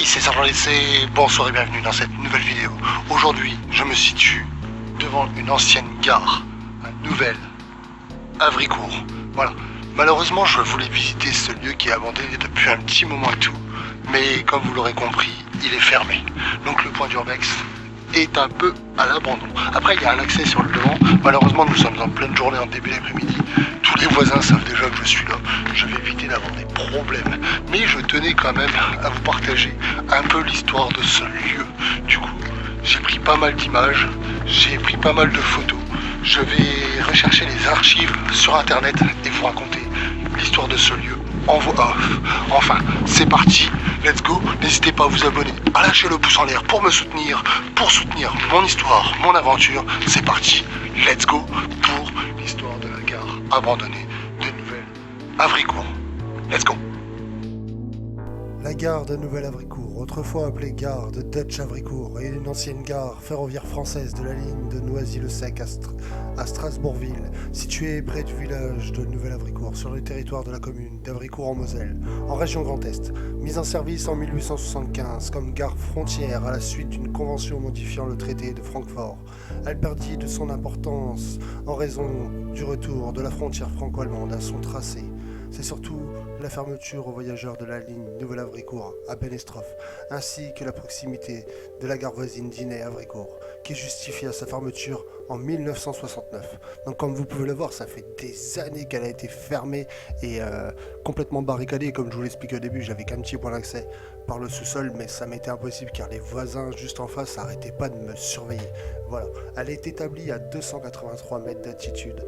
Hey, c'est Sergent Lessé, bonsoir et bienvenue dans cette nouvelle vidéo. Aujourd'hui, je me situe devant une ancienne gare, à Nouvelle Havricourt. Voilà, malheureusement je voulais visiter ce lieu qui est abandonné depuis un petit moment et tout, mais comme vous l'aurez compris, il est fermé. Donc le point d'urbex est un peu à l'abandon. Après il y a un accès sur le devant, malheureusement nous sommes en pleine journée en début d'après-midi. Tous les voisins savent déjà que je suis là, je vais éviter d'avoir des problèmes. Mais je tenais quand même à vous partager un peu l'histoire de ce lieu. Du coup, j'ai pris pas mal d'images, j'ai pris pas mal de photos. Je vais rechercher les archives sur internet et vous raconter l'histoire de ce lieu en voix off. Enfin, c'est parti, let's go. N'hésitez pas à vous abonner, à lâcher le pouce en l'air pour me soutenir, pour soutenir mon histoire, mon aventure. C'est parti, let's go pour l'histoire de la gare abandonnée de Nouvelle Havricourt. Let's go. La gare de Nouvelle Havricourt, autrefois appelée gare de Dutch Havricourt, est une ancienne gare ferroviaire française de la ligne de Noisy-le-Sec à Strasbourgville, située près du village de Nouvelle Havricourt, sur le territoire de la commune d'Havricourt en Moselle, en région Grand Est. Mise en service en 1875 comme gare frontière à la suite d'une convention modifiant le traité de Francfort, elle perdit de son importance en raison du retour de la frontière franco-allemande à son tracé. C'est surtout la fermeture aux voyageurs de la ligne Nouvelle-Havricourt à Bennestroff, ainsi que la proximité de la gare voisine d'Inay-Havricourt, qui justifia sa fermeture en 1969. Donc comme vous pouvez le voir, ça fait des années qu'elle a été fermée et complètement barricadée. Et comme je vous l'expliquais au début, j'avais qu'un petit point d'accès par le sous-sol, mais ça m'était impossible car les voisins juste en face n'arrêtaient pas de me surveiller. Voilà, elle est établie à 283 mètres d'altitude.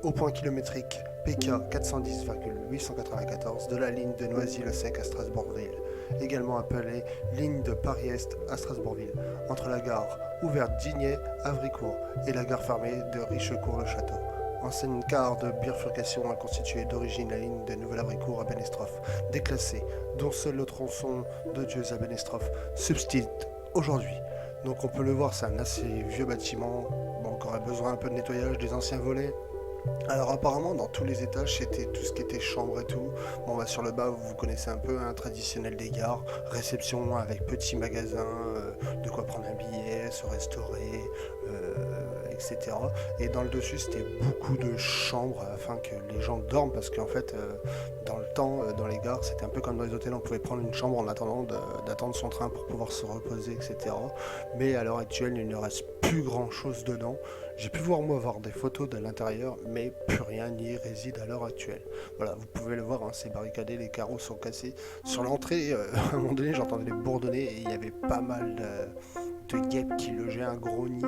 Au point kilométrique PK 410,894 de la ligne de Noisy-le-Sec à Strasbourgville, également appelée ligne de Paris-Est à Strasbourgville, entre la gare ouverte d'Igné-Havricourt et la gare fermée de Richecourt-le-Château. Ancienne gare de bifurcation a constitué d'origine la ligne de Nouvelle-Havricourt à Bennestroff, déclassée, dont seul le tronçon de Dieuze à Bennestroff subsiste aujourd'hui. Donc on peut le voir, c'est un assez vieux bâtiment, bon, qui aurait besoin un peu de nettoyage des anciens volets. Alors apparemment dans tous les étages c'était tout ce qui était chambre et tout. Bon bah sur le bas vous connaissez un peu un traditionnel des gares, réception avec petit magasin, de quoi prendre un billet, se restaurer, etc. Et dans le dessus c'était beaucoup de chambres afin que les gens dorment parce qu'en fait dans le temps dans les gares c'était un peu comme dans les hôtels, on pouvait prendre une chambre en attendant d'attendre son train pour pouvoir se reposer, etc. Mais à l'heure actuelle il ne reste plus grand chose dedans. J'ai pu voir des photos de l'intérieur, mais plus rien n'y réside à l'heure actuelle. Voilà, vous pouvez le voir, hein, c'est barricadé, les carreaux sont cassés. Sur l'entrée, à un moment donné, j'entendais les bourdonner et il y avait pas mal de guêpes qui logeaient un gros nid.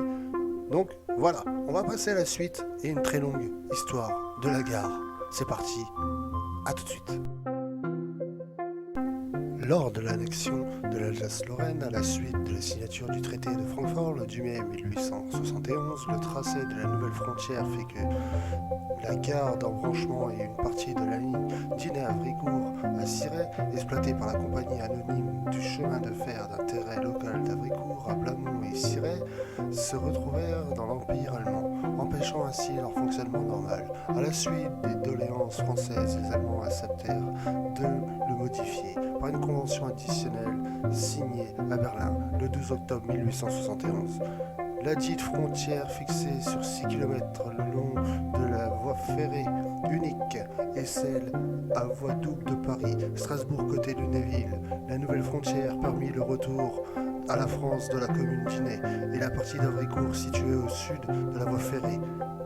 Donc voilà, on va passer à la suite et une très longue histoire de la gare. C'est parti, à tout de suite. Lors de l'annexion de l'Alsace-Lorraine à la suite de la signature du traité de Francfort le 10 mai 1871, le tracé de la nouvelle frontière fait que la gare d'embranchement et une partie de la ligne d'Inay-Havricourt à Cirey, exploitée par la compagnie anonyme du chemin de fer d'intérêt local d'Havricourt à Blamont et Cirey, se retrouvèrent dans l'Empire allemand, empêchant ainsi leur fonctionnement normal. À la suite des doléances françaises, les Allemands acceptèrent de le modifier par une convention additionnelle signée à Berlin le 12 octobre 1871. La dite frontière fixée sur 6 km le long de la voie ferrée unique est celle à voie double de Paris, Strasbourg côté de Lunéville. La nouvelle frontière permit le retour à la France de la commune d'Inay et la partie d'Havricourt située au sud de la voie ferrée,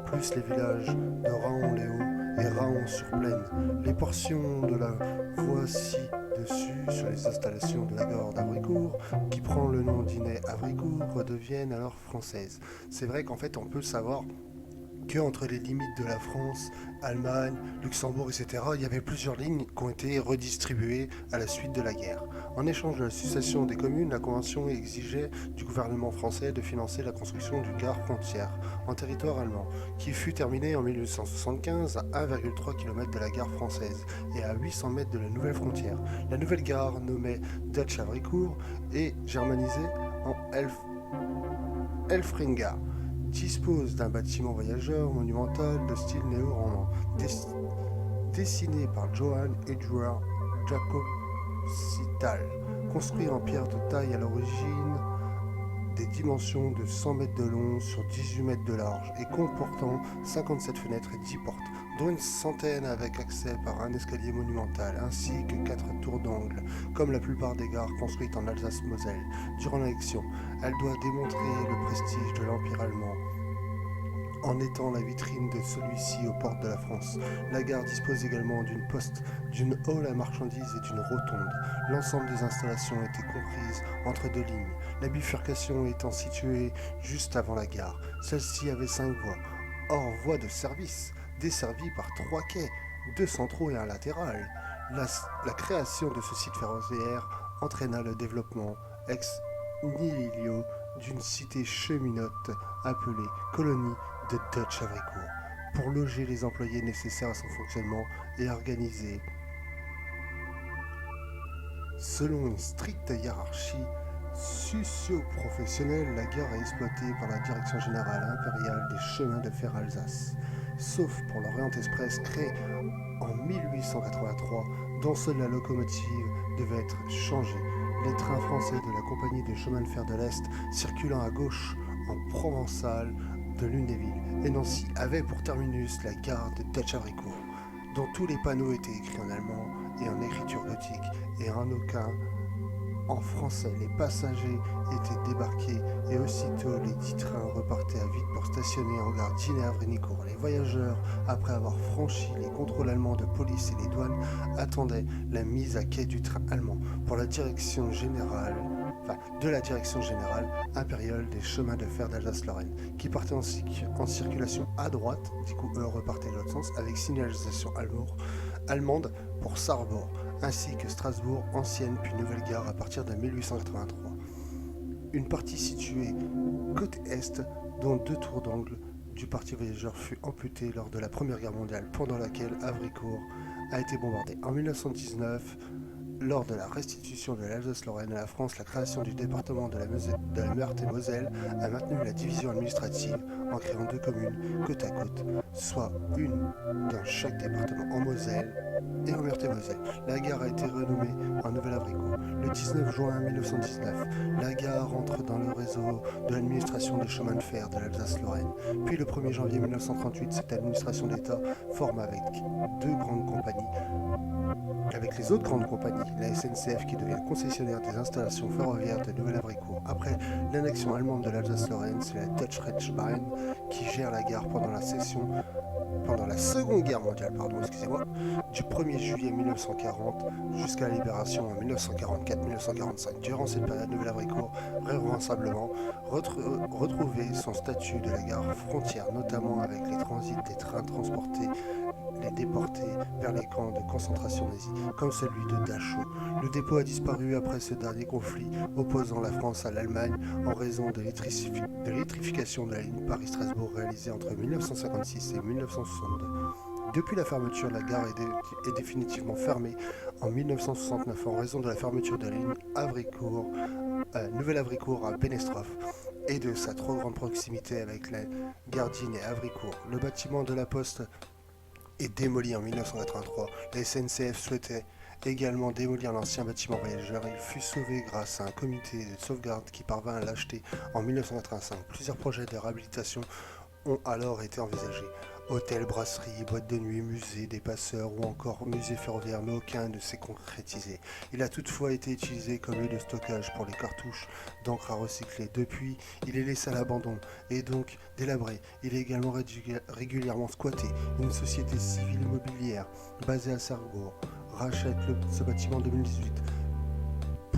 plus les villages de Raon-les-Hauts et Raon-sur-Plaine. Les portions de la voie ci-dessus sur les installations de la gare d'Havricourt, qui prend le nom d'Inay-Havricourt, redeviennent alors françaises. C'est vrai qu'en fait on peut savoir qu'entre les limites de la France, Allemagne, Luxembourg, etc., il y avait plusieurs lignes qui ont été redistribuées à la suite de la guerre. En échange de la succession des communes, la Convention exigeait du gouvernement français de financer la construction d'une gare frontière en territoire allemand, qui fut terminée en 1875 à 1,3 km de la gare française et à 800 mètres de la nouvelle frontière. La nouvelle gare, nommée Dutch Havricourt, est germanisée en Elfringa, dispose d'un bâtiment voyageur monumental de style néo-roman, dessiné par Johann Eduard Jacob Cital, construit en pierre de taille à l'origine des dimensions de 100 mètres de long sur 18 mètres de large et comportant 57 fenêtres et 10 portes, dont une centaine avec accès par un escalier monumental, ainsi que 4 tours d'angle, comme la plupart des gares construites en Alsace-Moselle. Durant l'élection, elle doit démontrer le prestige de l'Empire allemand en étant la vitrine de celui-ci aux portes de la France. La gare dispose également d'une poste, d'une hall à marchandises et d'une rotonde. L'ensemble des installations était comprise entre deux lignes, la bifurcation étant située juste avant la gare. Celle-ci avait 5 voies, hors voie de service, desservie par 3 quais, 2 centraux et un latéral. La création de ce site ferroviaire entraîna le développement ex nihilo d'une cité cheminote appelée colonie de Dutch Havricourt, pour loger les employés nécessaires à son fonctionnement et organiser selon une stricte hiérarchie socio-professionnelle. La gare est exploitée par la Direction Générale Impériale des Chemins de Fer Alsace, sauf pour l'Orient Express créé en 1883, dont seule la locomotive devait être changée. Les trains français de la Compagnie des Chemins de Fer de l'Est circulant à gauche en Provençal de Lunéville et Nancy avaient pour terminus la gare de Dutch Havricourt, dont tous les panneaux étaient écrits en allemand et en écriture gothique et en aucun en français. Les passagers étaient débarqués et aussitôt les 10 trains repartaient à vide pour stationner en gare d'Iénay-Havrincourt. Les voyageurs, après avoir franchi les contrôles allemands de police et les douanes, attendaient la mise à quai du train allemand pour la direction générale de la Direction Générale Impériale des Chemins de Fer d'Alsace-Lorraine, qui partait en circulation à droite, du coup eux repartaient de l'autre sens, avec signalisation allemande pour Sarrebourg, ainsi que Strasbourg, ancienne puis nouvelle gare à partir de 1883. Une partie située côté est, dont 2 tours d'angle du parti voyageur fut amputée lors de la Première Guerre mondiale, pendant laquelle Havricourt a été bombardée. En 1919, lors de la restitution de l'Alsace-Lorraine à la France, la création du département de la Meurthe-et-Moselle a maintenu la division administrative en créant 2 communes côte à côte, soit une dans chaque département en Moselle et en Meurthe-et-Moselle. La gare a été renommée en Nouvelle-Havricourt. Le 19 juin 1919, la gare entre dans le réseau de l'administration des chemins de fer de l'Alsace-Lorraine. Puis le 1er janvier 1938, cette administration d'État forme avec les autres grandes compagnies, la SNCF qui devient concessionnaire des installations ferroviaires de Nouvelle-Havricourt. Après l'annexion allemande de l'Alsace-Lorraine, c'est la Deutsche Reichsbahn qui gère la gare pendant la Seconde Guerre mondiale, du 1er juillet 1940 jusqu'à la libération en 1944-1945. Durant cette période, Nouvelle-Havricourt responsablement retrouvé son statut de la gare frontière, notamment avec les transits des trains transportés les déportés vers les camps de concentration nazis, comme celui de Dachau. Le dépôt a disparu après ce dernier conflit opposant la France à l'Allemagne en raison de l'électrification de la ligne Paris-Strasbourg réalisée entre 1956 et 1962. Depuis la fermeture, la gare est définitivement fermée en 1969 en raison de la fermeture de la ligne Nouvelle-Havricourt à Bénestroff et de sa trop grande proximité avec la gare d'Iénay-Havricourt. Le bâtiment de la poste est démoli en 1983. La SNCF souhaitait également démolir l'ancien bâtiment voyageur. Il fut sauvé grâce à un comité de sauvegarde qui parvint à l'acheter en 1985. Plusieurs projets de réhabilitation ont alors été envisagés. Hôtels, brasseries, boîtes de nuit, musées, des passeurs ou encore musée ferroviaire, mais aucun ne s'est concrétisé. Il a toutefois été utilisé comme lieu de stockage pour les cartouches d'encre à recycler. Depuis, il est laissé à l'abandon et donc délabré. Il est également régulièrement squatté. Une société civile immobilière basée à Sarrebourg rachète ce bâtiment en 2018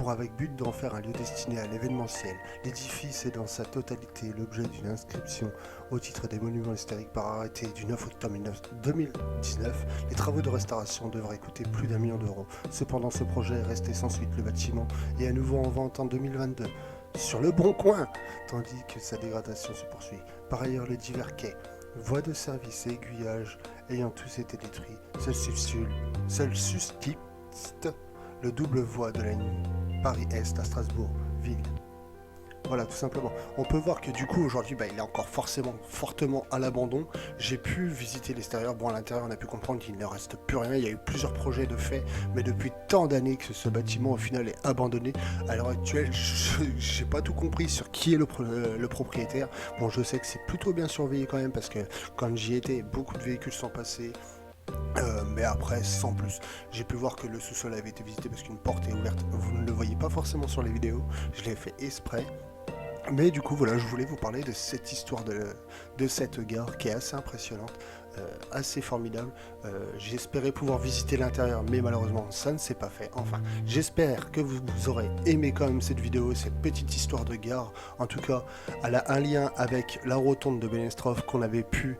avec but d'en faire un lieu destiné à l'événementiel. L'édifice est dans sa totalité l'objet d'une inscription au titre des monuments historiques par arrêté du 9 octobre 2019. Les travaux de restauration devraient coûter plus d'1 million d'euros. Cependant, ce projet est resté sans suite. Le bâtiment est à nouveau en vente en 2022 sur le Bon Coin, tandis que sa dégradation se poursuit. Par ailleurs, les divers quais, voies de service et aiguillages ayant tous été détruits, seul subsiste le double voie de la ligne Paris-Est à Strasbourg-Ville. Voilà, tout simplement. On peut voir que du coup aujourd'hui il est encore forcément fortement à l'abandon. J'ai pu visiter l'extérieur. Bon, à l'intérieur on a pu comprendre qu'il ne reste plus rien. Il y a eu plusieurs projets de fait, mais depuis tant d'années que ce bâtiment au final est abandonné. À l'heure actuelle, j'ai pas tout compris sur qui est le propriétaire. Bon, je sais que c'est plutôt bien surveillé quand même parce que quand j'y étais, beaucoup de véhicules sont passés. Mais après, sans plus. J'ai pu voir que le sous-sol avait été visité parce qu'une porte est ouverte. Vous ne le voyez pas forcément sur les vidéos. Je l'ai fait exprès. Mais du coup, voilà, je voulais vous parler de cette histoire de cette gare qui est assez impressionnante, assez formidable. J'espérais pouvoir visiter l'intérieur, mais malheureusement, ça ne s'est pas fait. Enfin, j'espère que vous aurez aimé quand même cette vidéo, cette petite histoire de gare. En tout cas, elle a un lien avec la rotonde de Bennestrov qu'on avait pu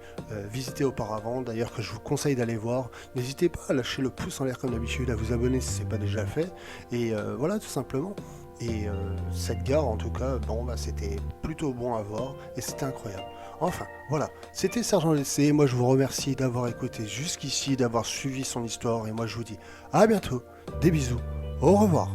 visiter auparavant. D'ailleurs, que je vous conseille d'aller voir. N'hésitez pas à lâcher le pouce en l'air comme d'habitude, à vous abonner si ce n'est pas déjà fait. Et voilà, tout simplement. Et cette gare, en tout cas, c'était plutôt bon à voir et c'était incroyable. Enfin, voilà, c'était Sergent LC. Moi, je vous remercie d'avoir écouté jusqu'ici, d'avoir suivi son histoire. Et moi, je vous dis à bientôt, des bisous, au revoir.